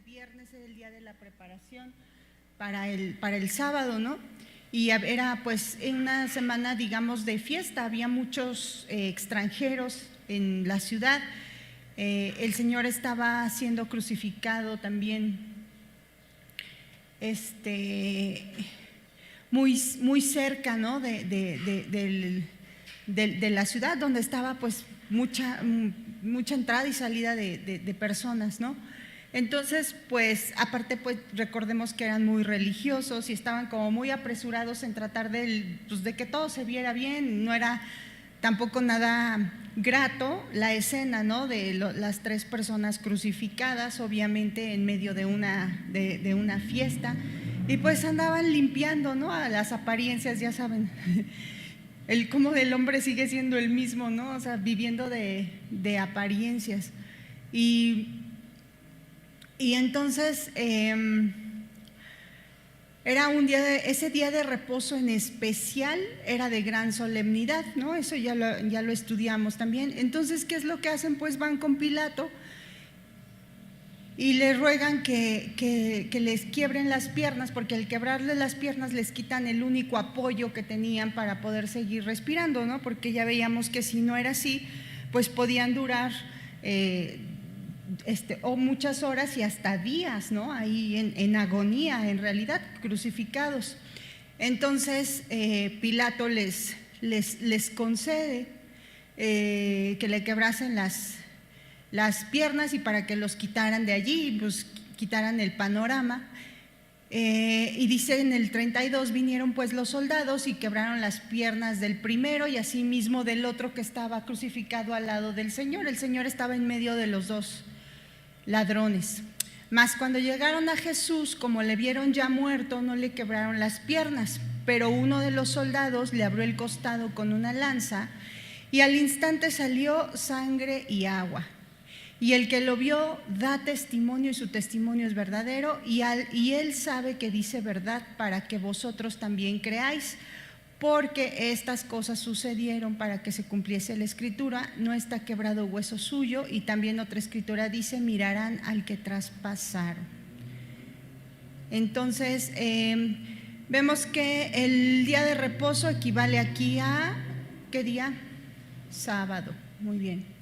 viernes era el día de la preparación para el sábado, ¿no? Y era pues una semana, digamos, de fiesta, había muchos extranjeros en la ciudad. El Señor estaba siendo crucificado también muy cerca, ¿no? de la ciudad, donde estaba pues mucha entrada y salida de personas, ¿no? Entonces, pues, aparte, pues, recordemos que eran muy religiosos y estaban como muy apresurados en tratar de que todo se viera bien. No era tampoco nada grato la escena, ¿no? De las 3 personas crucificadas, obviamente en medio de una fiesta, y pues andaban limpiando, ¿no? A las apariencias, ya saben. Cómo el hombre sigue siendo el mismo, ¿no? O sea, viviendo de apariencias. Y entonces era ese día de reposo en especial era de gran solemnidad, ¿no? Eso ya lo estudiamos también. Entonces, ¿qué es lo que hacen? Pues van con Pilato y le ruegan que les quiebren las piernas, porque al quebrarle las piernas les quitan el único apoyo que tenían para poder seguir respirando, ¿no? Porque ya veíamos que si no era así, pues podían durar o muchas horas y hasta días, ¿no? Ahí en agonía, en realidad, crucificados. Entonces Pilato les concede que le quebrasen las piernas y para que los quitaran de allí, pues quitaran el panorama. Y dice en el 32: vinieron pues los soldados y quebraron las piernas del primero y asimismo del otro que estaba crucificado al lado del Señor. El Señor estaba en medio de los 2 ladrones. Mas cuando llegaron a Jesús, como le vieron ya muerto, no le quebraron las piernas, pero uno de los soldados le abrió el costado con una lanza y al instante salió sangre y agua. Y el que lo vio da testimonio y su testimonio es verdadero, y él sabe que dice verdad para que vosotros también creáis, porque estas cosas sucedieron para que se cumpliese la escritura, no está quebrado hueso suyo. Y también otra escritura dice: mirarán al que traspasaron. Entonces vemos que el día de reposo equivale aquí a ¿qué día? Sábado. Muy bien.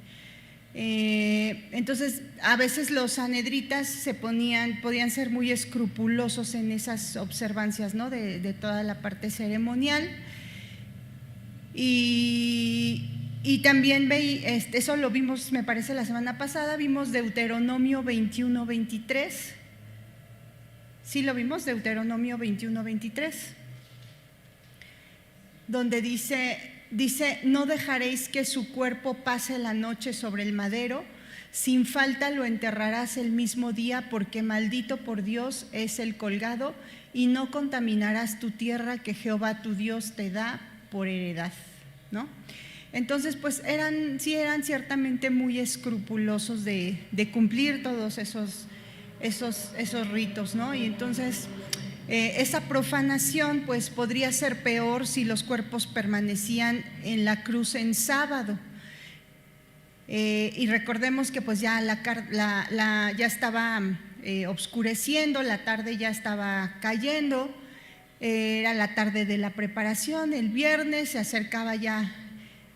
Entonces a veces los sanhedritas podían ser muy escrupulosos en esas observancias, ¿no? de toda la parte ceremonial, y también eso lo vimos, me parece, la semana pasada. Vimos Deuteronomio 21-23. ¿Sí lo vimos? Deuteronomio 21-23, donde dice: no dejaréis que su cuerpo pase la noche sobre el madero, sin falta lo enterrarás el mismo día, porque maldito por Dios es el colgado, y no contaminarás tu tierra que Jehová tu Dios te da por heredad, ¿no? Entonces, pues eran ciertamente muy escrupulosos de cumplir todos esos ritos, ¿no? Y entonces esa profanación pues podría ser peor si los cuerpos permanecían en la cruz en sábado. Y recordemos que pues ya ya estaba oscureciendo, la tarde ya estaba cayendo, era la tarde de la preparación, el viernes, se acercaba ya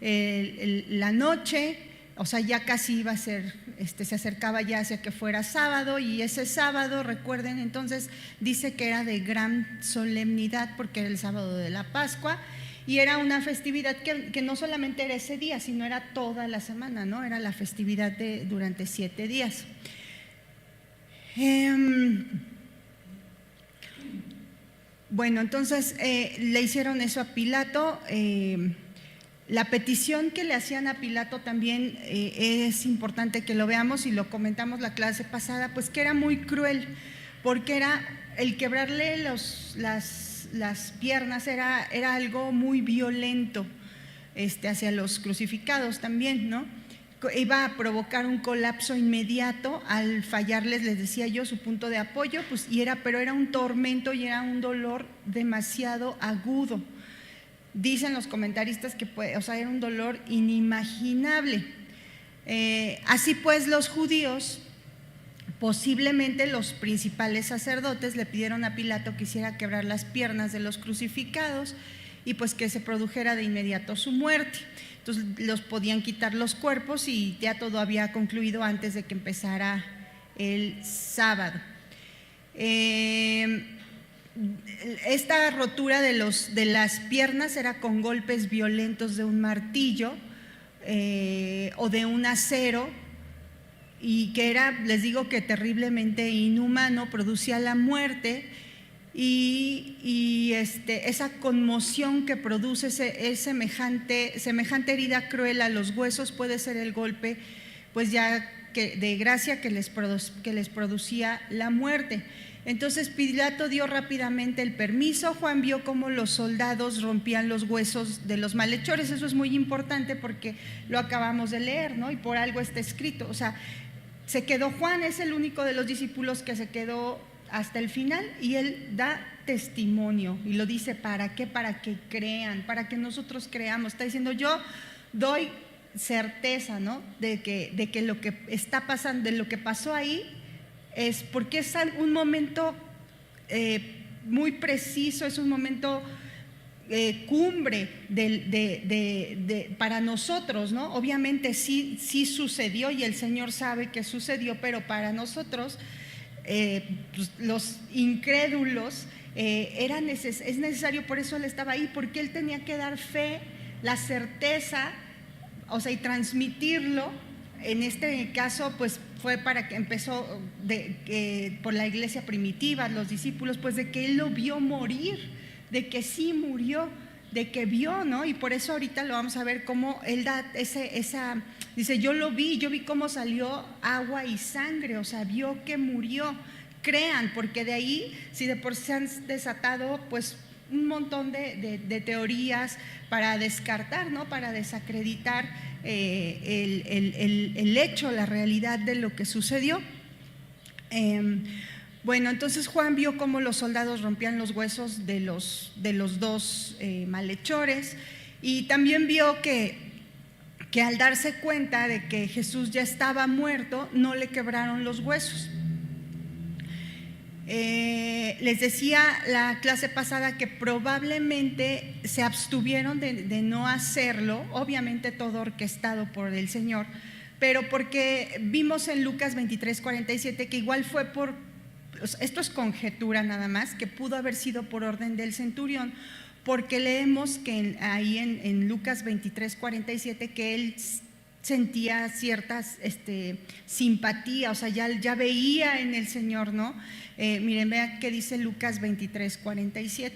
la noche, o sea, ya casi iba a ser, se acercaba ya hacia que fuera sábado. Y ese sábado, recuerden, entonces dice que era de gran solemnidad, porque era el sábado de la Pascua, y era una festividad que no solamente era ese día, sino era toda la semana, ¿no? Era la festividad durante 7 días. Bueno, entonces le hicieron eso a Pilato. La petición que le hacían a Pilato también es importante que lo veamos, y lo comentamos la clase pasada, pues que era muy cruel, porque era el quebrarle las piernas era algo muy violento hacia los crucificados también, ¿no? Iba a provocar un colapso inmediato al fallarles, les decía yo, su punto de apoyo, pues, pero era un tormento y era un dolor demasiado agudo. Dicen los comentaristas que era un dolor inimaginable. Así pues, los judíos Posiblemente los principales sacerdotes le pidieron a Pilato que hiciera quebrar las piernas de los crucificados y pues que se produjera de inmediato su muerte. Entonces los podían quitar los cuerpos y ya todo había concluido antes de que empezara el sábado. Esta rotura de las piernas era con golpes violentos de un martillo o de un acero, y que era, les digo, que terriblemente inhumano, producía la muerte y esa conmoción que produce semejante herida cruel a los huesos puede ser el golpe, pues ya que de gracia que les producía la muerte. Entonces Pilato dio rápidamente el permiso. Juan vio cómo los soldados rompían los huesos de los malhechores. Eso es muy importante porque lo acabamos de leer, ¿no? Y por algo está escrito. O sea, se quedó Juan, es el único de los discípulos que se quedó hasta el final, y él da testimonio y lo dice, ¿para qué? Para que crean, para que nosotros creamos. Está diciendo, yo doy certeza, ¿no? de que lo que está pasando, de lo que pasó ahí, es porque es un momento muy preciso, es un momento cumbre para nosotros, ¿no? Obviamente sí sucedió y el Señor sabe que sucedió, pero para nosotros, pues, los incrédulos, es necesario, por eso Él estaba ahí, porque Él tenía que dar fe, la certeza, o sea, y transmitirlo. En este caso, pues fue para que empezó por la iglesia primitiva, los discípulos, pues de que Él lo vio morir, de que sí murió, de que vio, ¿no? Y por eso ahorita lo vamos a ver cómo Él da dice, yo vi cómo salió agua y sangre, o sea, vio que murió. Crean, porque de ahí, si de por sí se han desatado, pues un montón de teorías para descartar, ¿no? Para desacreditar el hecho, la realidad de lo que sucedió. Bueno, entonces Juan vio cómo los soldados rompían los huesos de los dos malhechores, y también vio que al darse cuenta de que Jesús ya estaba muerto, no le quebraron los huesos. Les decía la clase pasada que probablemente se abstuvieron de no hacerlo, obviamente todo orquestado por el Señor, pero porque vimos en Lucas 23:47 que igual fue esto es conjetura nada más, que pudo haber sido por orden del centurión, porque leemos que ahí en Lucas 23:47 que él sentía cierta simpatía, o sea, ya veía en el Señor, ¿no? Miren, vean qué dice Lucas 23:47.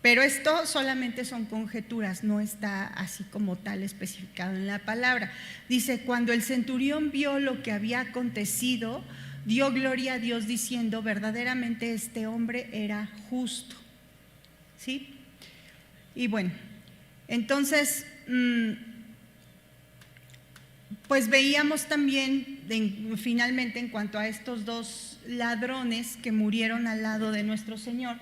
Pero esto solamente son conjeturas, no está así como tal especificado en la palabra. Dice, cuando el centurión vio lo que había acontecido, dio gloria a Dios diciendo, verdaderamente este hombre era justo. ¿Sí? Y bueno, entonces, pues veíamos también finalmente en cuanto a estos dos ladrones que murieron al lado de nuestro Señor,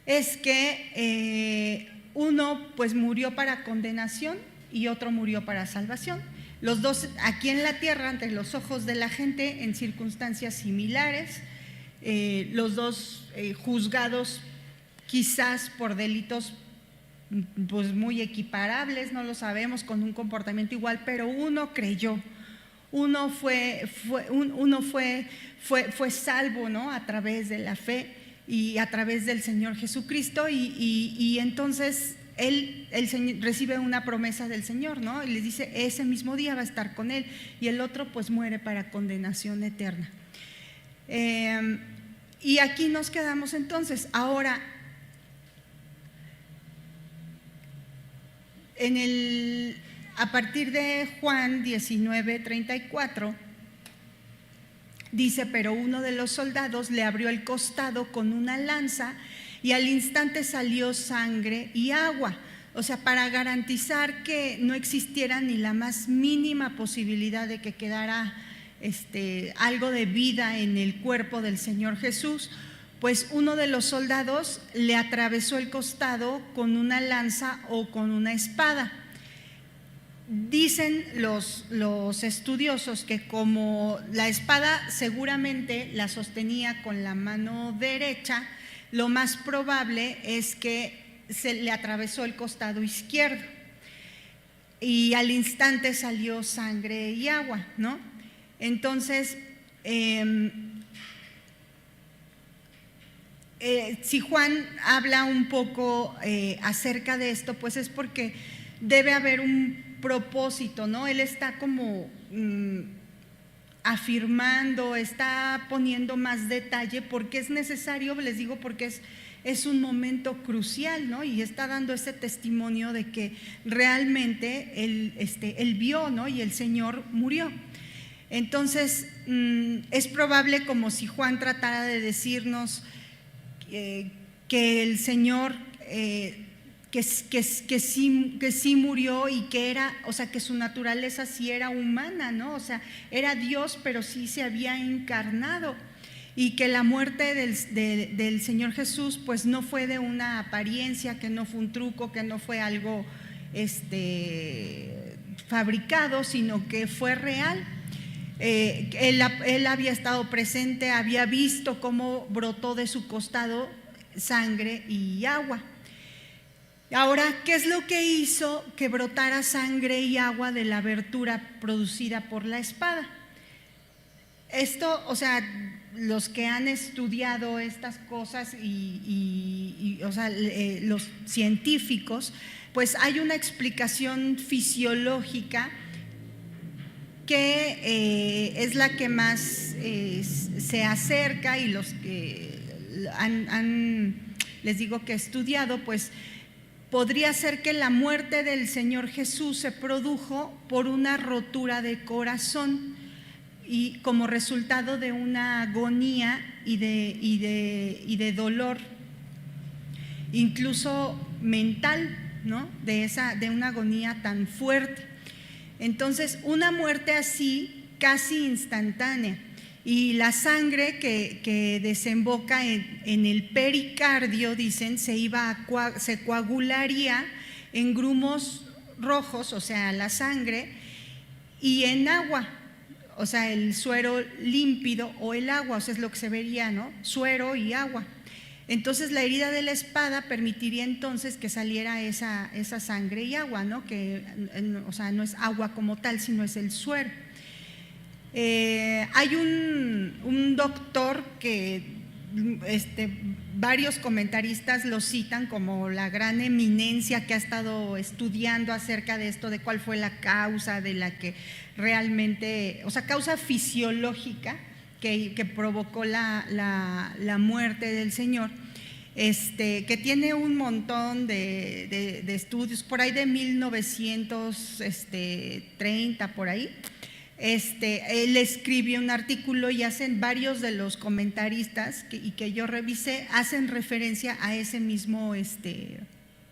es que uno pues murió para condenación y otro murió para salvación. Los dos aquí en la tierra, ante los ojos de la gente, en circunstancias similares, los dos juzgados quizás por delitos pues muy equiparables, no lo sabemos, con un comportamiento igual, pero uno creyó, uno fue salvo, ¿no? A través de la fe y a través del Señor Jesucristo, y entonces el Señor recibe una promesa del Señor, ¿no? Y les dice, ese mismo día va a estar con él, y el otro pues muere para condenación eterna. Y aquí nos quedamos entonces. Ahora, a partir de Juan 19:34, dice, pero uno de los soldados le abrió el costado con una lanza y al instante salió sangre y agua. O sea, para garantizar que no existiera ni la más mínima posibilidad de que quedara algo de vida en el cuerpo del Señor Jesús, pues uno de los soldados le atravesó el costado con una lanza o con una espada. dicen los estudiosos que como la espada seguramente la sostenía con la mano derecha, lo más probable es que se le atravesó el costado izquierdo y al instante salió sangre y agua, ¿no? Entonces, si Juan habla un poco acerca de esto, pues es porque debe haber un propósito, ¿no? Él está como afirmando, está poniendo más detalle porque es necesario, les digo, porque es un momento crucial, ¿no? Y está dando ese testimonio de que realmente él vio, ¿no? Y el Señor murió. Entonces, es probable como si Juan tratara de decirnos que el Señor que sí murió y que era, o sea, que su naturaleza sí era humana, ¿no? O sea, era Dios, pero sí se había encarnado, y que la muerte del Señor Jesús pues no fue de una apariencia, que no fue un truco, que no fue algo fabricado, sino que fue real. Él había estado presente, había visto cómo brotó de su costado sangre y agua. Ahora, ¿qué es lo que hizo que brotara sangre y agua de la abertura producida por la espada? Esto, o sea, los que han estudiado estas cosas o sea, los científicos, pues hay una explicación fisiológica que es la que más se acerca, y los que les digo que he estudiado, pues podría ser que la muerte del Señor Jesús se produjo por una rotura de corazón y como resultado de una agonía y de dolor, incluso mental, ¿no? De una agonía tan fuerte. Entonces, una muerte así, casi instantánea, y la sangre que desemboca en el pericardio, dicen, se coagularía en grumos rojos, o sea, la sangre, y en agua, o sea, el suero límpido o el agua, o sea, es lo que se vería, ¿no? Suero y agua. Entonces la herida de la espada permitiría entonces que saliera esa sangre y agua, ¿no? Que, o sea, no es agua como tal, sino es el suero. Hay un doctor que varios comentaristas lo citan como la gran eminencia que ha estado estudiando acerca de esto, de cuál fue la causa de la que realmente, o sea, causa fisiológica que provocó la muerte del Señor, que tiene un montón de estudios, por ahí de 1930, por ahí. Él escribió un artículo y hacen varios de los comentaristas y que yo revisé, hacen referencia a ese mismo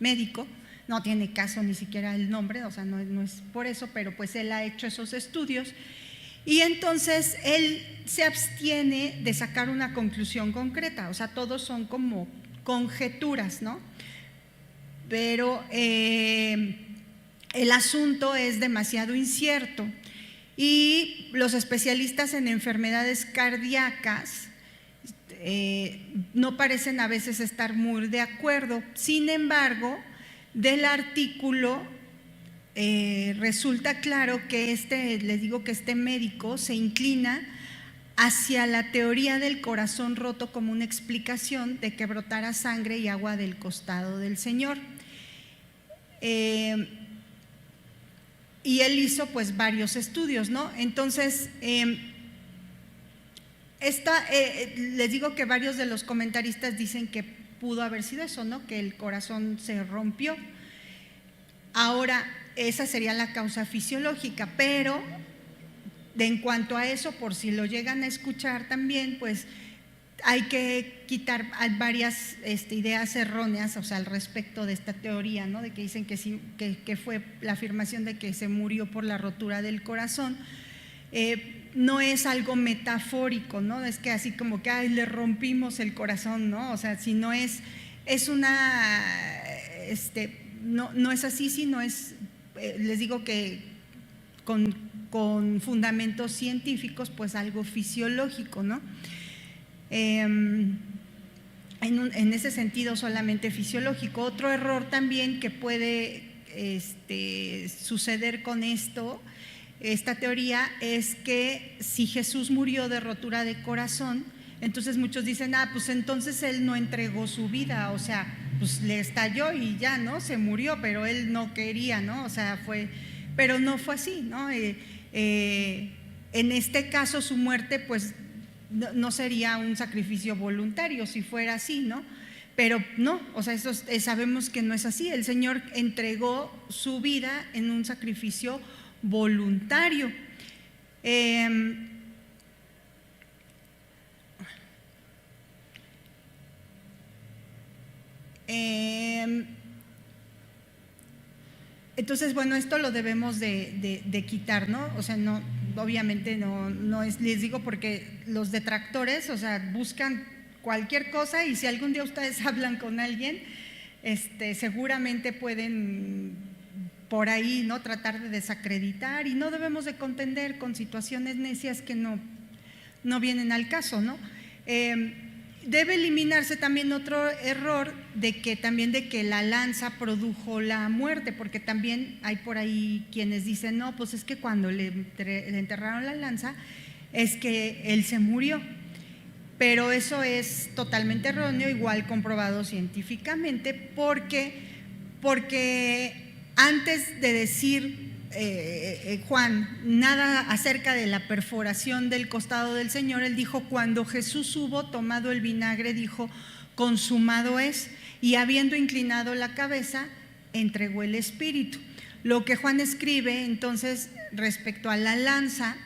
médico. No tiene caso ni siquiera el nombre, o sea, no es por eso, pero pues él ha hecho esos estudios. Y entonces él se abstiene de sacar una conclusión concreta, o sea, todos son como conjeturas, ¿no? Pero el asunto es demasiado incierto y los especialistas en enfermedades cardíacas no parecen a veces estar muy de acuerdo. Sin embargo, del artículo resulta claro que les digo que este médico se inclina hacia la teoría del corazón roto como una explicación de que brotara sangre y agua del costado del Señor. Y él hizo pues varios estudios, ¿no? Entonces, les digo que varios de los comentaristas dicen que pudo haber sido eso, ¿no? Que el corazón se rompió. Ahora, esa sería la causa fisiológica, pero en cuanto a eso, por si lo llegan a escuchar también, pues hay que quitar varias ideas erróneas, o sea, al respecto de esta teoría, ¿no? De que dicen que sí, que fue la afirmación de que se murió por la rotura del corazón. No es algo metafórico, ¿no? Es que así como que ay, le rompimos el corazón, ¿no? O sea, si no es una, no es así, sino es, les digo que con fundamentos científicos, pues algo fisiológico, ¿no? En ese sentido solamente fisiológico. Otro error también que puede suceder con esta teoría es que si Jesús murió de rotura de corazón, entonces muchos dicen, pues entonces él no entregó su vida, o sea, pues le estalló y ya, ¿no? Se murió, pero él no quería, ¿no? O sea, pero no fue así, ¿no? En este caso su muerte pues no sería un sacrificio voluntario si fuera así, ¿no? Pero no, o sea, sabemos que no es así. El Señor entregó su vida en un sacrificio voluntario. Entonces, bueno, esto lo debemos de quitar, ¿no? O sea, no, obviamente no es, les digo porque los detractores, o sea, buscan cualquier cosa y si algún día ustedes hablan con alguien, seguramente pueden por ahí, ¿no? Tratar de desacreditar y no debemos de contender con situaciones necias que no vienen al caso, ¿no? Debe eliminarse también otro error de que la lanza produjo la muerte, porque también hay por ahí quienes dicen, no, pues es que cuando le enterraron la lanza es que él se murió, pero eso es totalmente erróneo, igual comprobado científicamente, porque antes de decir Juan nada acerca de la perforación del costado del Señor, él dijo, cuando Jesús hubo tomado el vinagre, dijo, consumado es, y habiendo inclinado la cabeza, entregó el espíritu. Lo que Juan escribe entonces respecto a la lanza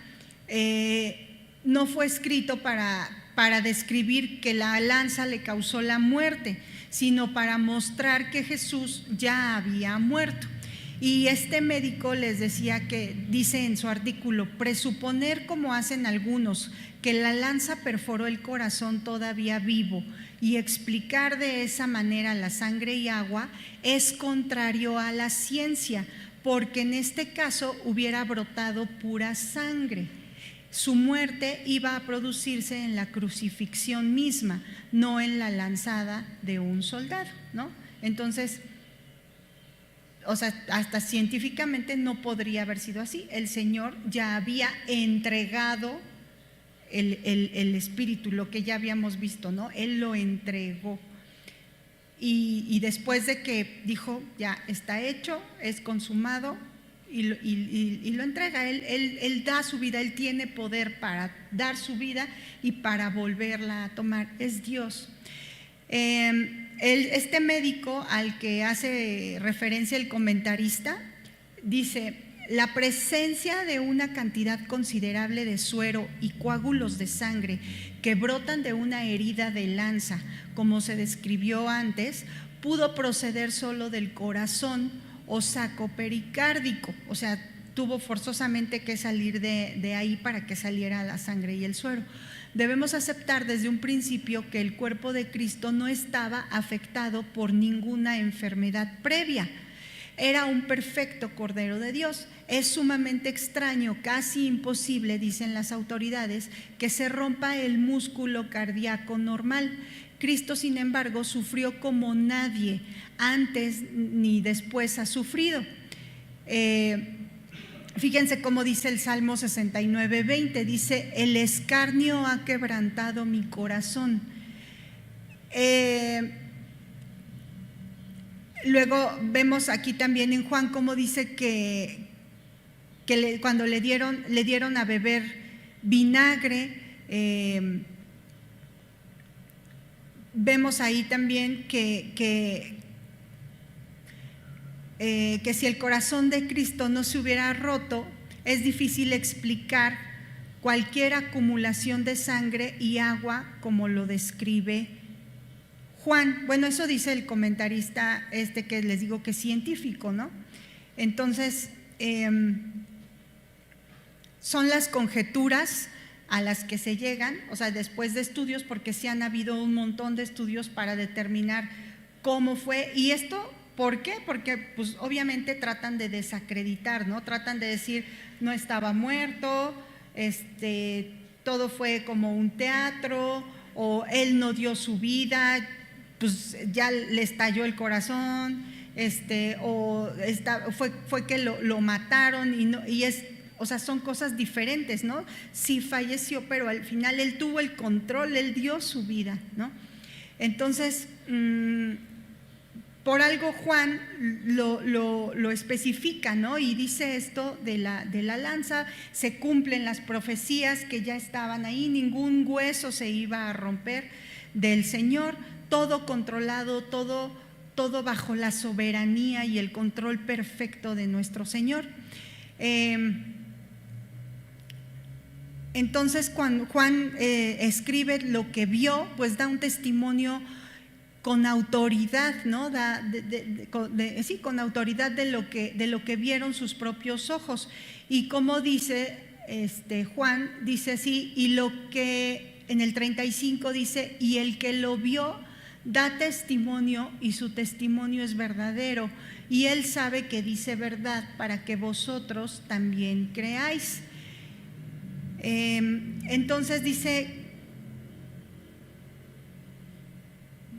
no fue escrito para describir que la lanza le causó la muerte, sino para mostrar que Jesús ya había muerto. Y este médico les decía que, dice en su artículo, presuponer como hacen algunos que la lanza perforó el corazón todavía vivo y explicar de esa manera la sangre y agua es contrario a la ciencia, porque en este caso hubiera brotado pura sangre. Su muerte iba a producirse en la crucifixión misma, no en la lanzada de un soldado, ¿no? Entonces, o sea, hasta científicamente no podría haber sido así. El Señor ya había entregado el espíritu, lo que ya habíamos visto, ¿no? Él lo entregó. Y después de que dijo, ya está hecho, es consumado, y lo entrega. Él da su vida, Él tiene poder para dar su vida y para volverla a tomar. Es Dios. Este médico al que hace referencia el comentarista dice, la presencia de una cantidad considerable de suero y coágulos de sangre que brotan de una herida de lanza, como se describió antes, pudo proceder solo del corazón o saco pericárdico, o sea, tuvo forzosamente que salir de ahí para que saliera la sangre y el suero. Debemos aceptar desde un principio que el cuerpo de Cristo no estaba afectado por ninguna enfermedad previa. Era un perfecto Cordero de Dios. Es sumamente extraño, casi imposible, dicen las autoridades, que se rompa el músculo cardíaco normal. Cristo, sin embargo, sufrió como nadie antes ni después ha sufrido. Fíjense cómo dice el Salmo 69:20, dice, el escarnio ha quebrantado mi corazón. Luego vemos aquí también en Juan cómo dice que cuando le dieron a beber vinagre, vemos ahí también que si el corazón de Cristo no se hubiera roto, es difícil explicar cualquier acumulación de sangre y agua como lo describe Juan. Bueno, eso dice el comentarista que les digo que es científico, ¿no? Entonces, son las conjeturas a las que se llegan, o sea, después de estudios, porque sí han habido un montón de estudios para determinar cómo fue, y esto ¿Por qué? Porque pues obviamente tratan de desacreditar, ¿no? Tratan de decir, no estaba muerto, todo fue como un teatro, o él no dio su vida, pues ya le estalló el corazón, fue que lo mataron o sea, son cosas diferentes, ¿no? Sí falleció, pero al final él tuvo el control, él dio su vida, ¿no? Entonces, por algo Juan lo especifica, ¿no? Y dice esto de la lanza, se cumplen las profecías que ya estaban ahí, ningún hueso se iba a romper del Señor, todo controlado, todo bajo la soberanía y el control perfecto de nuestro Señor. Entonces, cuando Juan escribe lo que vio, pues da un testimonio con autoridad, ¿no? Sí, con autoridad de lo que vieron sus propios ojos. Y como dice Juan, dice así, y lo que en el 35 dice, y el que lo vio da testimonio y su testimonio es verdadero, y él sabe que dice verdad para que vosotros también creáis. Entonces dice,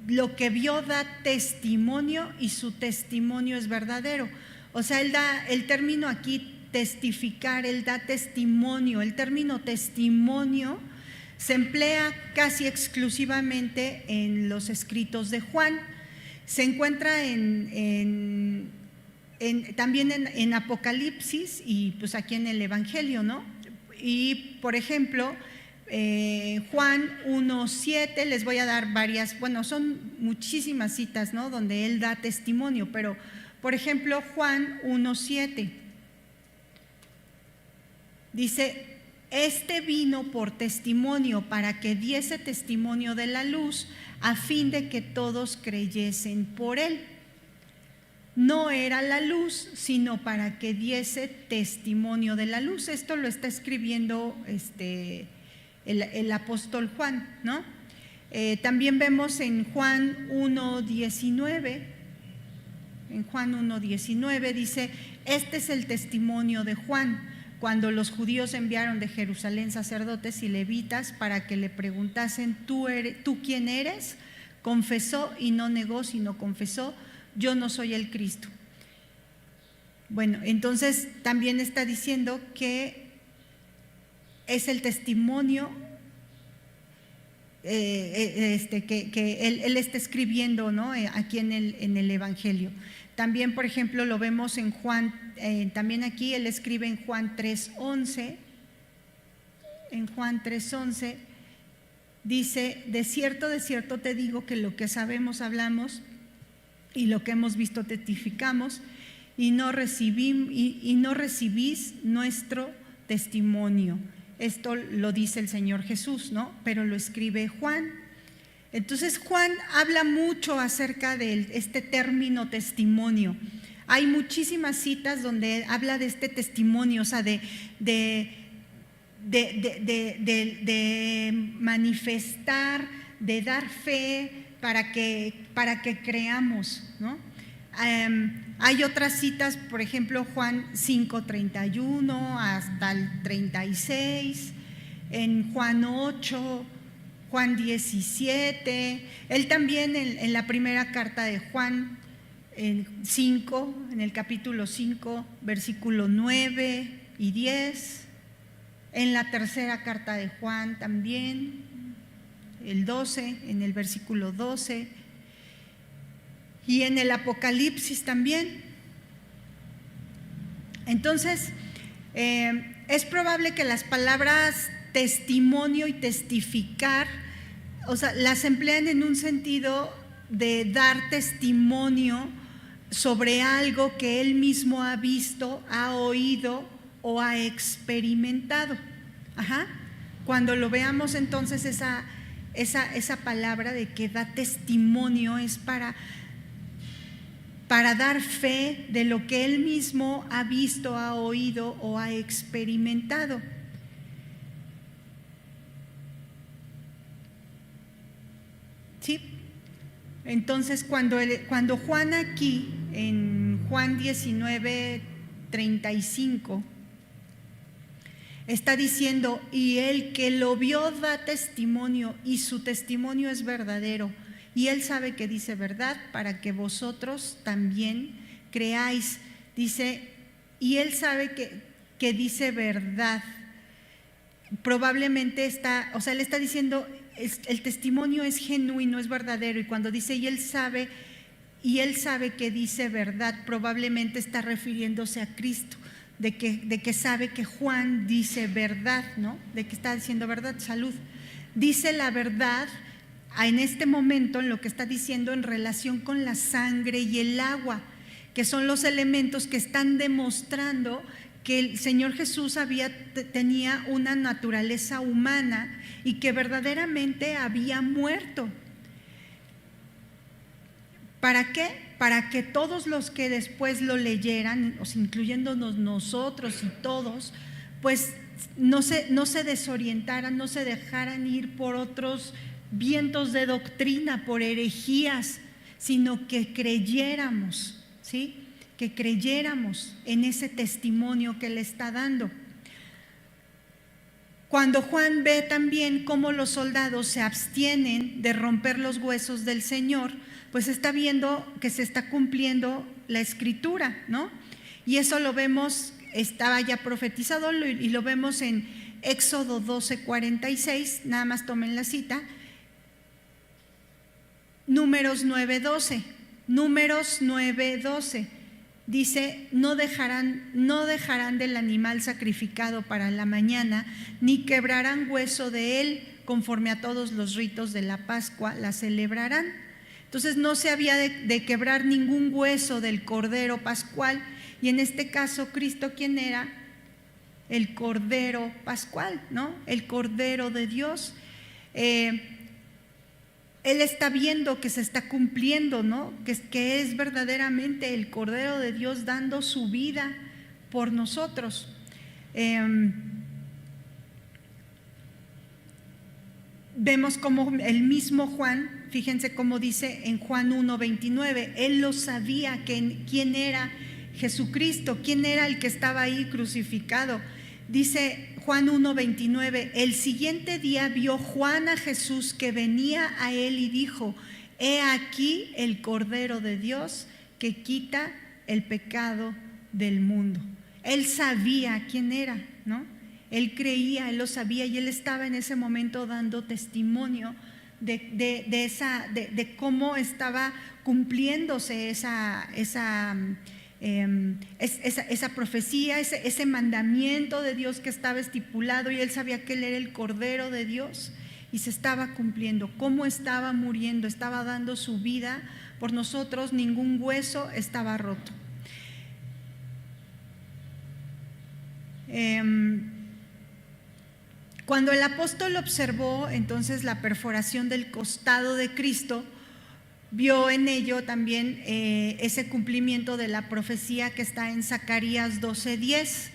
lo que vio da testimonio y su testimonio es verdadero. O sea, él da el término aquí, testificar, él da testimonio. El término testimonio se emplea casi exclusivamente en los escritos de Juan. Se encuentra también en Apocalipsis y pues aquí en el Evangelio, ¿no? Y por ejemplo, Juan 1:7, les voy a dar varias, bueno, son muchísimas citas, ¿no? Donde él da testimonio, pero por ejemplo, Juan 1:7 dice, vino por testimonio para que diese testimonio de la luz, a fin de que todos creyesen por él. No era la luz, sino para que diese testimonio de la luz. Esto lo está escribiendo el apóstol Juan, ¿no? También vemos en Juan 1:19, dice, este es el testimonio de Juan, cuando los judíos enviaron de Jerusalén sacerdotes y levitas para que le preguntasen, ¿tú quién eres? Confesó y no negó, sino confesó, yo no soy el Cristo. Bueno, entonces también está diciendo que es el testimonio que él está escribiendo, ¿no? Aquí en el Evangelio. También, por ejemplo, lo vemos en Juan, también aquí él escribe en Juan 3:11. En Juan 3:11 dice, de cierto te digo que lo que sabemos hablamos y lo que hemos visto testificamos y no recibís nuestro testimonio. Esto lo dice el Señor Jesús, ¿no? Pero lo escribe Juan. Entonces Juan habla mucho acerca de este término testimonio. Hay muchísimas citas donde habla de este testimonio, o sea, de manifestar, de dar fe para que creamos, ¿no? Hay otras citas, por ejemplo, Juan 5:31 hasta el 36, en Juan 8, Juan 17, él también en la primera carta de Juan, en el capítulo 5, versículo 9 y 10, en la tercera carta de Juan también, el 12, en el versículo 12, y en el Apocalipsis también. Entonces, es probable que las palabras testimonio y testificar, o sea, las emplean en un sentido de dar testimonio sobre algo que él mismo ha visto, ha oído o ha experimentado. Cuando lo veamos, entonces esa palabra de que da testimonio es para dar fe de lo que él mismo ha visto, ha oído o ha experimentado. ¿Sí? Entonces, cuando Juan aquí en Juan 19:35, está diciendo: y el que lo vio da testimonio, y su testimonio es verdadero, y él sabe que dice verdad, para que vosotros también creáis. Dice, y él sabe que dice verdad. Probablemente él está diciendo, el testimonio es genuino, es verdadero, y cuando dice y él sabe que dice verdad, probablemente está refiriéndose a Cristo, de que sabe que Juan dice verdad, ¿no? De que está diciendo verdad. Salud. Dice la verdad en este momento, en lo que está diciendo en relación con la sangre y el agua, que son los elementos que están demostrando que el Señor Jesús tenía una naturaleza humana y que verdaderamente había muerto. ¿Para qué? Para que todos los que después lo leyeran, incluyéndonos nosotros y todos, pues no se desorientaran, no se dejaran ir por otros vientos de doctrina, por herejías, sino que creyéramos, ¿sí? Que creyéramos en ese testimonio que le está dando. Cuando Juan ve también cómo los soldados se abstienen de romper los huesos del Señor, pues está viendo que se está cumpliendo la Escritura, ¿no? Y eso lo vemos, estaba ya profetizado, y lo vemos en Éxodo 12:46, nada más tomen la cita. Números 9:12 dice: no dejarán del animal sacrificado para la mañana, ni quebrarán hueso de él, conforme a todos los ritos de la Pascua la celebrarán. Entonces no se había de quebrar ningún hueso del cordero pascual, y en este caso Cristo, ¿quién era? El cordero pascual, ¿no? El cordero de Dios. Él está viendo que se está cumpliendo, ¿no? Que es verdaderamente el Cordero de Dios dando su vida por nosotros. Vemos como el mismo Juan, fíjense cómo dice en Juan 1:29, él lo sabía, quién era Jesucristo, quién era el que estaba ahí crucificado. Dice Juan 1:29, el siguiente día vio Juan a Jesús que venía a él y dijo: he aquí el Cordero de Dios que quita el pecado del mundo. Él sabía quién era, ¿no? Él creía, él lo sabía, y él estaba en ese momento dando testimonio de cómo estaba cumpliéndose esa profecía, ese mandamiento de Dios que estaba estipulado, y él sabía que él era el Cordero de Dios y se estaba cumpliendo. Cómo estaba muriendo, estaba dando su vida por nosotros, ningún hueso estaba roto. Cuando el apóstol observó entonces la perforación del costado de Cristo, vio en ello también ese cumplimiento de la profecía que está en Zacarías 12:10.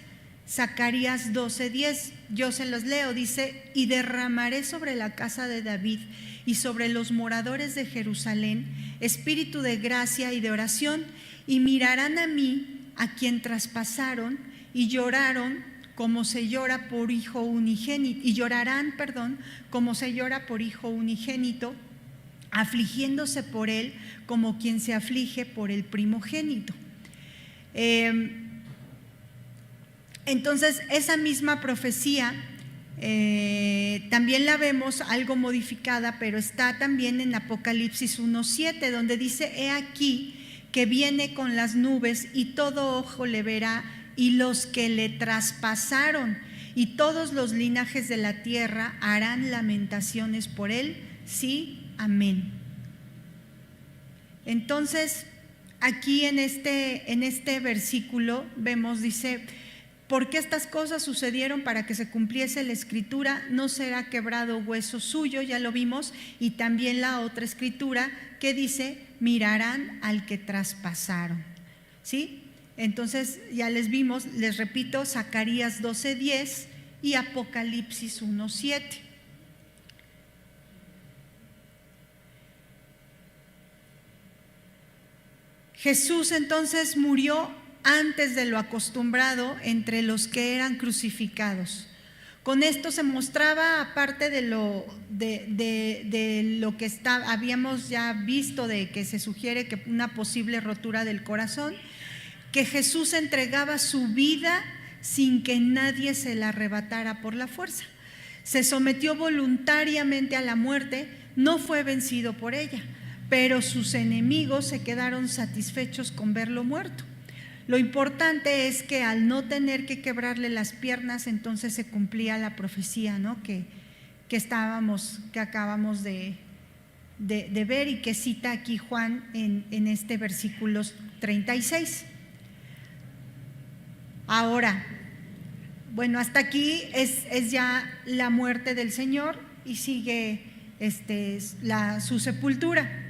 Zacarías 12:10, yo se los leo, dice: y derramaré sobre la casa de David y sobre los moradores de Jerusalén espíritu de gracia y de oración, y mirarán a mí, a quien traspasaron, y lloraron como se llora por hijo unigénito, y llorarán, como se llora por hijo unigénito, afligiéndose por él como quien se aflige por el primogénito. Entonces esa misma profecía también la vemos algo modificada, pero está también en Apocalipsis 1:7, donde dice: he aquí que viene con las nubes, y todo ojo le verá, y los que le traspasaron, y todos los linajes de la tierra harán lamentaciones por él. Sí, amén. Entonces, aquí en este versículo vemos, dice: porque estas cosas sucedieron para que se cumpliese la escritura, no será quebrado hueso suyo, ya lo vimos, y también la otra escritura que dice: mirarán al que traspasaron, ¿sí? Entonces ya les repito, Zacarías 12:10 y Apocalipsis 1:7. Jesús entonces murió antes de lo acostumbrado entre los que eran crucificados. Con esto se mostraba, aparte de lo que habíamos ya visto, de que se sugiere que una posible rotura del corazón, que Jesús entregaba su vida sin que nadie se la arrebatara por la fuerza. Se sometió voluntariamente a la muerte, no fue vencido por ella, pero sus enemigos se quedaron satisfechos con verlo muerto. Lo importante es que al no tener que quebrarle las piernas, entonces se cumplía la profecía, ¿no? que acabamos de ver y que cita aquí Juan en este versículo 36. Ahora, bueno, hasta aquí es ya la muerte del Señor y sigue su sepultura.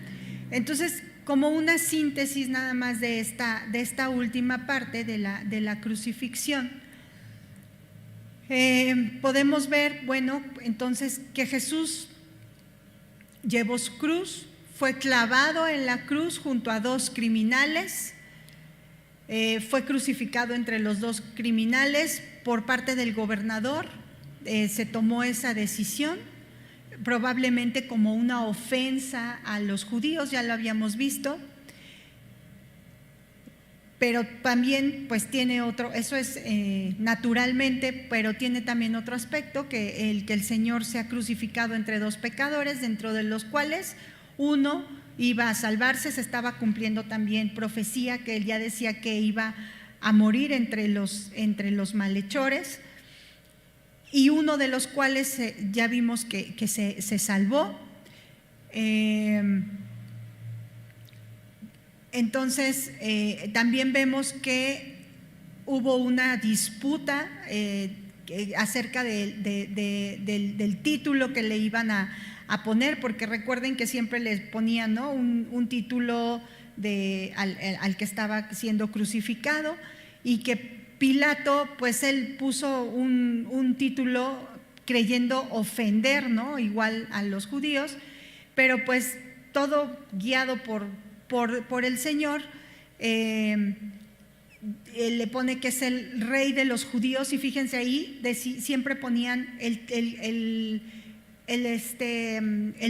Entonces, como una síntesis nada más de esta última parte de la crucifixión, podemos ver, bueno, entonces que Jesús llevó su cruz, fue clavado en la cruz junto a dos criminales, fue crucificado entre los dos criminales por parte del gobernador, se tomó esa decisión, probablemente como una ofensa a los judíos, ya lo habíamos visto, pero también pues tiene otro, eso es naturalmente, pero tiene también otro aspecto, que el Señor se ha crucificado entre dos pecadores, dentro de los cuales uno iba a salvarse, se estaba cumpliendo también profecía que él ya decía que iba a morir entre los malhechores, y uno de los cuales ya vimos que se salvó. Entonces también vemos que hubo una disputa acerca del título que le iban a poner, porque recuerden que siempre les ponían, ¿no?, un título al que estaba siendo crucificado, y que Pilato, pues él puso un título creyendo ofender, ¿no?, igual a los judíos, pero pues todo guiado por el Señor, le pone que es el rey de los judíos, y fíjense ahí, siempre ponían el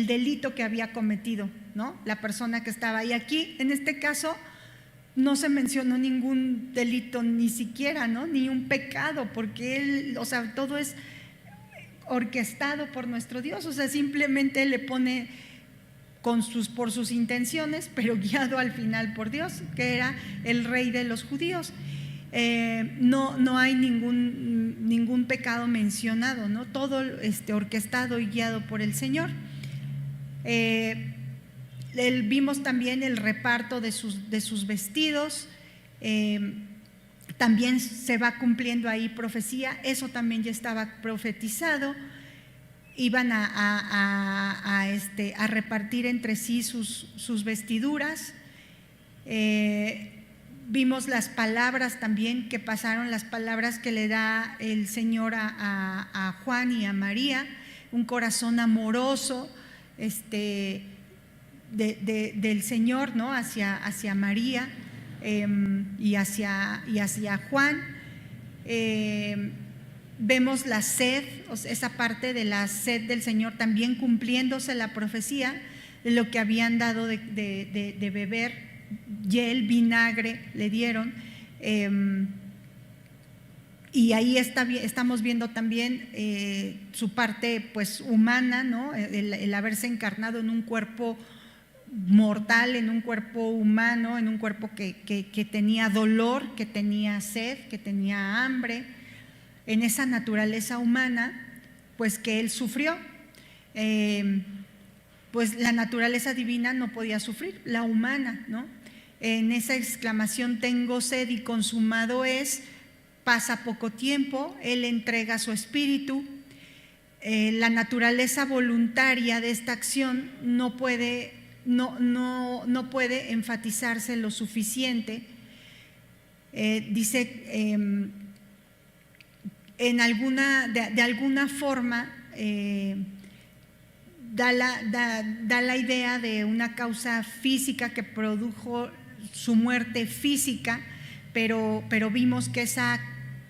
delito que había cometido, ¿no?, la persona que estaba. Y aquí, en este caso, no se mencionó ningún delito, ni siquiera, ¿no?, ni un pecado, porque él, o sea, todo es orquestado por nuestro Dios, o sea, simplemente le pone por sus intenciones, pero guiado al final por Dios, que era el rey de los judíos. No hay ningún pecado mencionado, ¿no?, todo orquestado y guiado por el Señor. Vimos también el reparto de sus vestidos, también se va cumpliendo ahí profecía, eso también ya estaba profetizado. Iban a repartir entre sí sus vestiduras. Vimos las palabras también que pasaron, las palabras que le da el Señor a Juan y a María, un corazón amoroso del Señor, ¿no?, hacia María y hacia Juan. Vemos la sed, o sea, esa parte de la sed del Señor, también cumpliéndose la profecía de lo que habían dado de beber, hiel, vinagre le dieron, y ahí estamos viendo también su parte pues humana, ¿no?, el haberse encarnado en un cuerpo mortal, en un cuerpo humano, en un cuerpo que tenía dolor, que tenía sed, que tenía hambre, en esa naturaleza humana, pues que él sufrió. Pues la naturaleza divina no podía sufrir, la humana, ¿no? En esa exclamación, tengo sed y consumado es, pasa poco tiempo, él entrega su espíritu. La naturaleza voluntaria de esta acción no puede enfatizarse lo suficiente. Dice de alguna forma da la idea de una causa física que produjo su muerte física, pero vimos que esa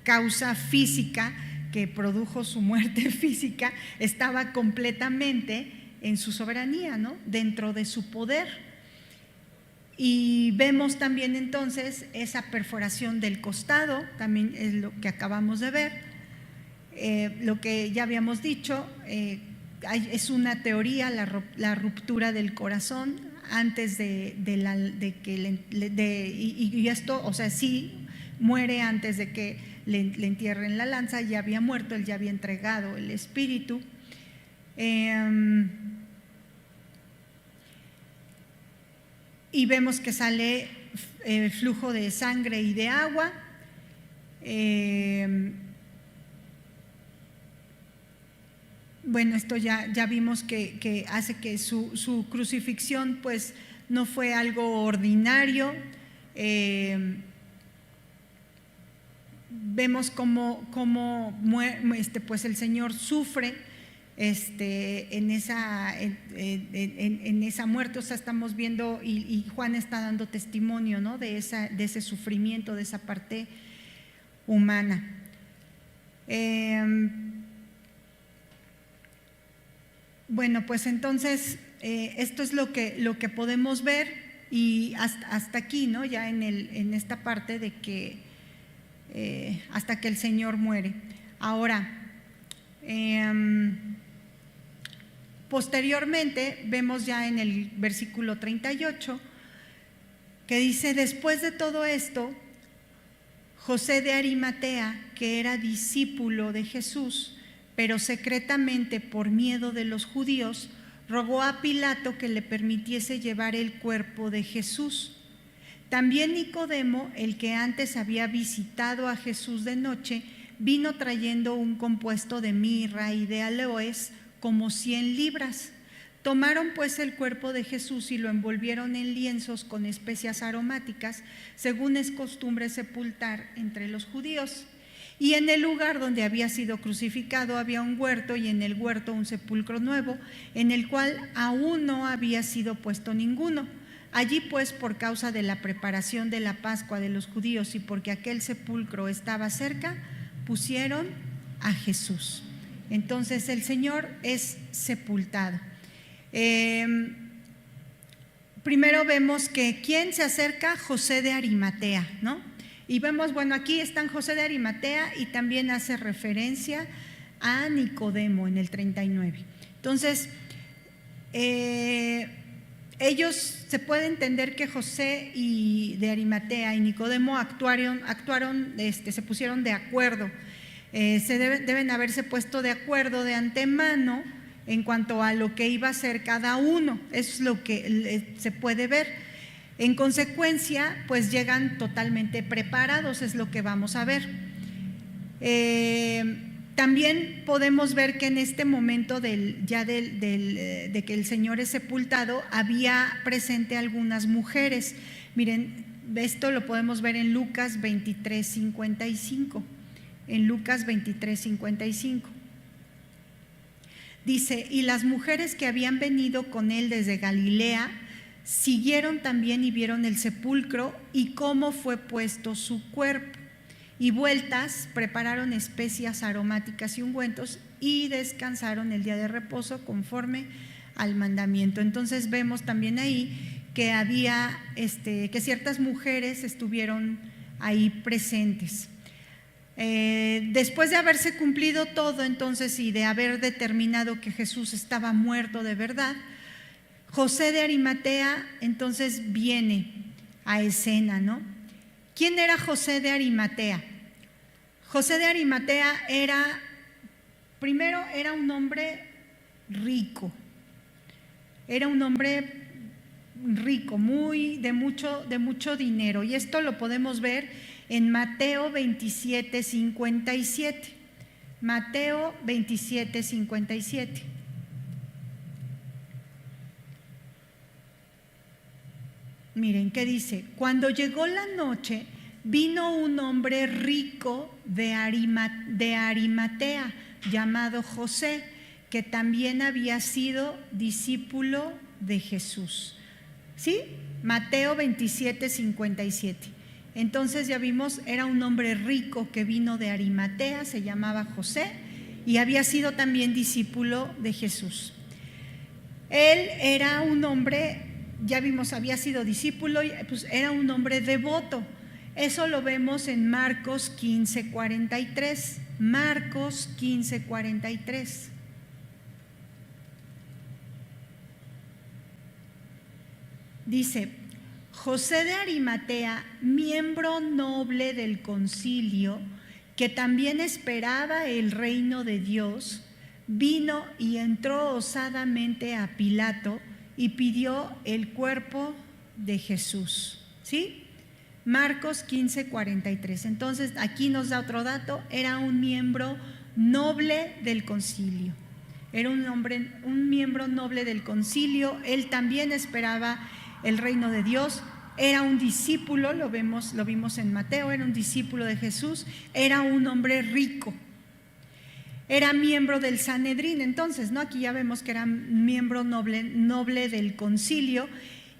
causa física que produjo su muerte física estaba completamente en su soberanía, ¿no? Dentro de su poder. Y vemos también entonces esa perforación del costado, también es lo que acabamos de ver. Lo que ya habíamos dicho, es una teoría, la ruptura del corazón antes y esto, o sea, sí muere antes de que le entierren la lanza, ya había muerto, él ya había entregado el espíritu. Y vemos que sale flujo de sangre y de agua. Bueno, esto ya vimos que hace que su crucifixión pues no fue algo ordinario. Vemos cómo pues el Señor sufre en esa muerte. O sea, estamos viendo y Juan está dando testimonio, ¿no? de ese sufrimiento, de esa parte humana. Bueno, pues entonces esto es lo que podemos ver, y hasta aquí, ¿no? Ya en esta parte de que hasta que el Señor muere. Ahora, posteriormente vemos ya en el versículo 38 que dice: después de todo esto, José de Arimatea, que era discípulo de Jesús, pero secretamente por miedo de los judíos, rogó a Pilato que le permitiese llevar el cuerpo de Jesús. También Nicodemo, el que antes había visitado a Jesús de noche, vino trayendo un compuesto de mirra y de aloes, como 100 libras. Tomaron pues el cuerpo de Jesús y lo envolvieron en lienzos con especias aromáticas, según es costumbre sepultar entre los judíos. Y en el lugar donde había sido crucificado había un huerto, y en el huerto un sepulcro nuevo, en el cual aún no había sido puesto ninguno. Allí pues, por causa de la preparación de la Pascua de los judíos y porque aquel sepulcro estaba cerca, pusieron a Jesús. Entonces el Señor es sepultado. Primero vemos que ¿quién se acerca? José de Arimatea, ¿no? Y vemos, bueno, aquí están José de Arimatea, y también hace referencia a Nicodemo en el 39. Entonces, ellos, se puede entender que José de Arimatea y Nicodemo actuaron, se pusieron de acuerdo. Deben haberse puesto de acuerdo de antemano en cuanto a lo que iba a hacer cada uno. Eso es lo que se puede ver. En consecuencia, pues llegan totalmente preparados, es lo que vamos a ver. También podemos ver que en este momento de que el Señor es sepultado, había presente algunas mujeres. Miren, esto lo podemos ver en Lucas 23:55. En Lucas 23:55. Dice: y las mujeres que habían venido con él desde Galilea siguieron también y vieron el sepulcro y cómo fue puesto su cuerpo. Y vueltas, prepararon especias aromáticas y ungüentos y descansaron el día de reposo conforme al mandamiento. Entonces vemos también ahí que había, que ciertas mujeres estuvieron ahí presentes. Después de haberse cumplido todo entonces y de haber determinado que Jesús estaba muerto de verdad, José de Arimatea entonces viene a escena, ¿no? ¿Quién era José de Arimatea? José de Arimatea primero era un hombre rico, de mucho dinero, y esto lo podemos ver en Mateo 27:57. Mateo 27:57. Miren qué dice: cuando llegó la noche, vino un hombre rico de Arimatea, llamado José, que también había sido discípulo de Jesús. ¿sí? Mateo 27, 57. Entonces ya vimos, era un hombre rico que vino de Arimatea, se llamaba José y había sido también discípulo de Jesús. Él era un hombre, ya vimos, había sido discípulo, pues era un hombre devoto. Eso lo vemos en Marcos 15, 43. Marcos 15, 43. Dice: José de Arimatea, miembro noble del concilio, que también esperaba el reino de Dios, vino y entró osadamente a Pilato y pidió el cuerpo de Jesús. ¿Sí? Marcos 15, 43. Entonces aquí nos da otro dato: era un miembro noble del concilio. Era un miembro noble del concilio. Él también esperaba el reino de Dios. Era un discípulo, lo vimos en Mateo, era un discípulo de Jesús. Era un hombre rico. Era miembro del Sanedrín, entonces, ¿no? Aquí ya vemos que era miembro noble del concilio,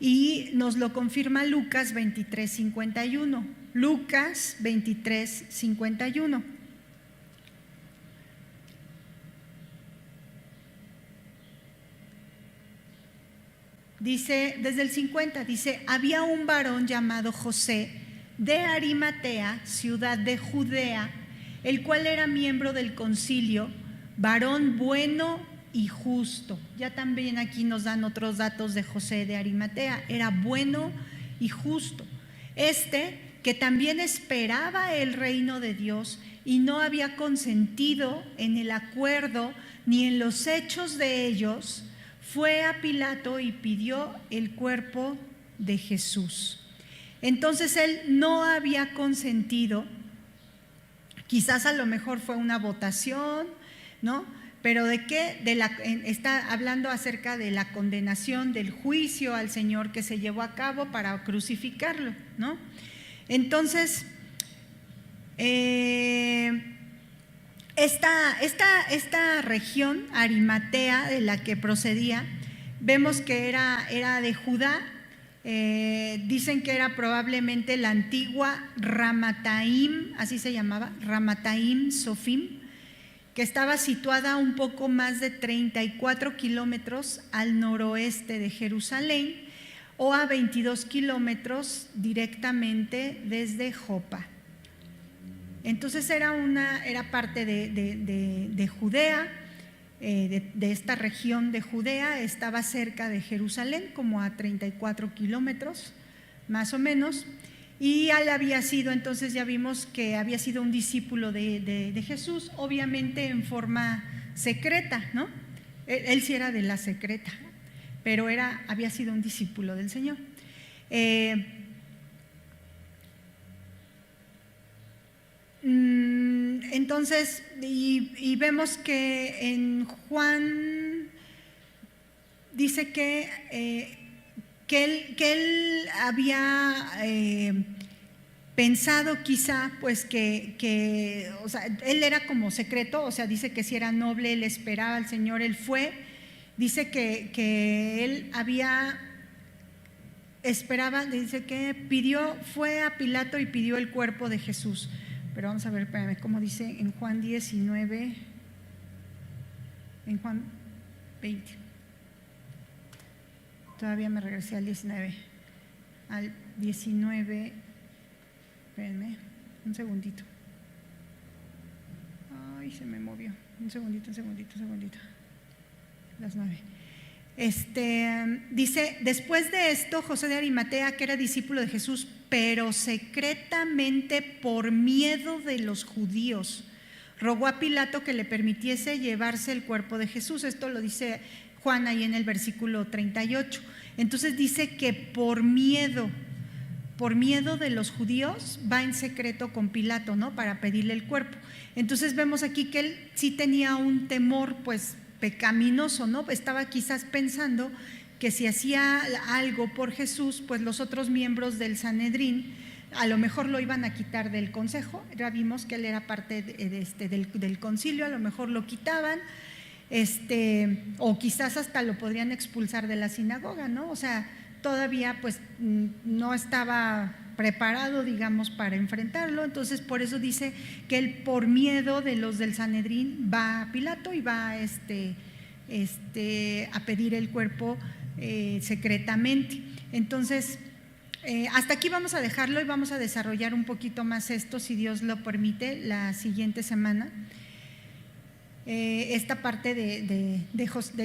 y nos lo confirma Lucas 23, 51. Lucas 23, 51. Dice, desde el 50, dice: había un varón llamado José de Arimatea, ciudad de Judea, el cual era miembro del concilio, varón bueno y justo. Ya también aquí nos dan otros datos de José de Arimatea. Era bueno y justo. Que también esperaba el reino de Dios y no había consentido en el acuerdo ni en los hechos de ellos, fue a Pilato y pidió el cuerpo de Jesús. Entonces él no había consentido. Quizás a lo mejor fue una votación, ¿no? Pero ¿de qué? Está hablando acerca de la condenación, del juicio al Señor que se llevó a cabo para crucificarlo, ¿no? Entonces, esta región, Arimatea, de la que procedía, vemos que era de Judá. Dicen que era probablemente la antigua Ramataim, así se llamaba, Ramataim Sofim, que estaba situada un poco más de 34 kilómetros al noroeste de Jerusalén, o a 22 kilómetros directamente desde Jopa. Entonces era parte de Judea, de esta región de Judea. Estaba cerca de Jerusalén, como a 34 kilómetros más o menos, y él había sido, entonces ya vimos que había sido un discípulo de Jesús, obviamente en forma secreta, ¿no? Él sí era de la secreta, pero había sido un discípulo del Señor. Entonces, y vemos que en Juan dice que él había pensado quizá, pues o sea, él era como secreto, o sea, dice que si era noble, él esperaba al Señor, él fue, dice que él esperaba, dice que fue a Pilato y pidió el cuerpo de Jesús. Pero vamos a ver, espérame, ¿cómo dice en Juan 19? En Juan 20. Todavía me regresé al 19. Al 19, espérenme, un segundito. Ay, se me movió. Un segundito. Las 9. Dice: después de esto, José de Arimatea, que era discípulo de Jesús, pero secretamente por miedo de los judíos, rogó a Pilato que le permitiese llevarse el cuerpo de Jesús. Esto lo dice Juan ahí en el versículo 38. Entonces dice que por miedo de los judíos va en secreto con Pilato, ¿no? Para pedirle el cuerpo. Entonces vemos aquí que él sí tenía un temor, pues, pecaminoso, ¿no? Estaba quizás pensando que si hacía algo por Jesús, pues los otros miembros del Sanedrín a lo mejor lo iban a quitar del consejo. Ya vimos que él era parte del concilio, a lo mejor lo quitaban, o quizás hasta lo podrían expulsar de la sinagoga, ¿no? O sea, todavía pues no estaba preparado, digamos, para enfrentarlo. Entonces por eso dice que él, por miedo de los del Sanedrín, va a Pilato y va a pedir el cuerpo secretamente. Entonces hasta aquí vamos a dejarlo y vamos a desarrollar un poquito más esto, si Dios lo permite, la siguiente semana. Esta parte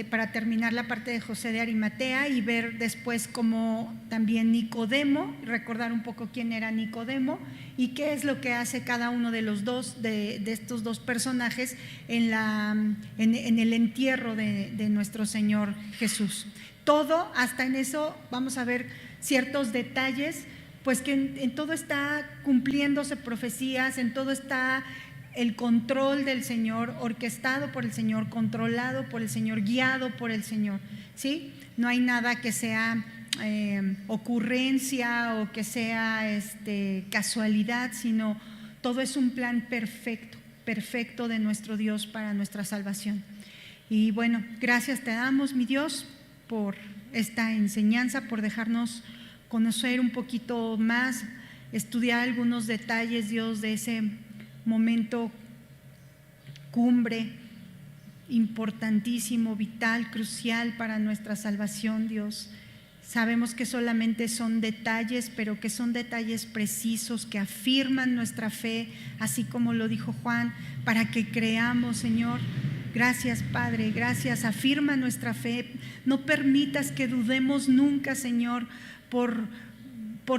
para terminar la parte de José de Arimatea y ver después cómo también Nicodemo, recordar un poco quién era Nicodemo y qué es lo que hace cada uno de los de estos dos personajes en el entierro de nuestro Señor Jesús. Todo, hasta en eso vamos a ver ciertos detalles, pues que en todo está cumpliéndose profecías, en todo está el control del Señor, orquestado por el Señor, controlado por el Señor, guiado por el Señor, ¿sí? No hay nada que sea ocurrencia o que sea casualidad, sino todo es un plan perfecto de nuestro Dios para nuestra salvación. Y bueno, gracias te damos, mi Dios, por esta enseñanza, por dejarnos conocer un poquito más, estudiar algunos detalles, Dios, de ese momento cumbre, importantísimo, vital, crucial para nuestra salvación, Dios. Sabemos que solamente son detalles, pero que son detalles precisos que afirman nuestra fe, así como lo dijo Juan, para que creamos, Señor. Gracias, Padre, gracias, afirma nuestra fe. No permitas que dudemos nunca, Señor, por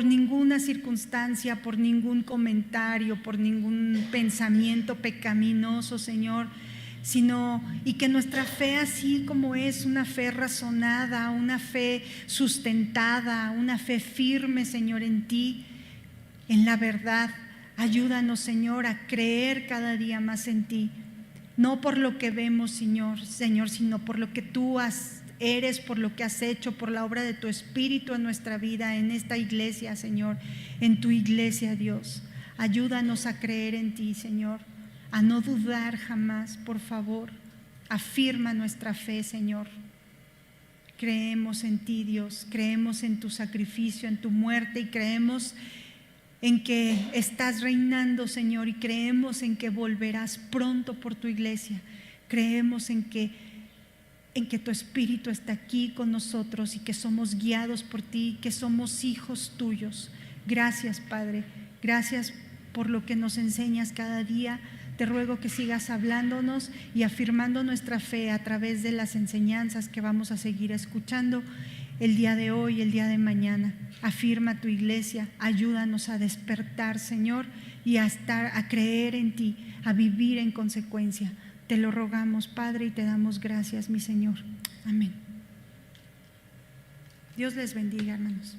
ninguna circunstancia, por ningún comentario, por ningún pensamiento pecaminoso, Señor, y que nuestra fe, así como es una fe razonada, una fe sustentada, una fe firme, Señor, en ti, en la verdad. Ayúdanos, Señor, a creer cada día más en ti, no por lo que vemos, Señor, sino por lo que tú eres, por lo que has hecho, por la obra de tu Espíritu en nuestra vida, en esta iglesia, Señor, en tu iglesia, Dios. Ayúdanos a creer en ti, Señor, a no dudar jamás, por favor. Afirma nuestra fe, Señor. Creemos en ti, Dios, creemos en tu sacrificio, en tu muerte, y creemos en que estás reinando, Señor, y creemos en que volverás pronto por tu iglesia. Creemos en que tu Espíritu está aquí con nosotros y que somos guiados por ti, que somos hijos tuyos. Gracias, Padre, gracias por lo que nos enseñas cada día. Te ruego que sigas hablándonos y afirmando nuestra fe a través de las enseñanzas que vamos a seguir escuchando el día de hoy, el día de mañana. Afirma tu iglesia, ayúdanos a despertar, Señor, y a creer en ti, a vivir en consecuencia. Te lo rogamos, Padre, y te damos gracias, mi Señor. Amén. Dios les bendiga, hermanos.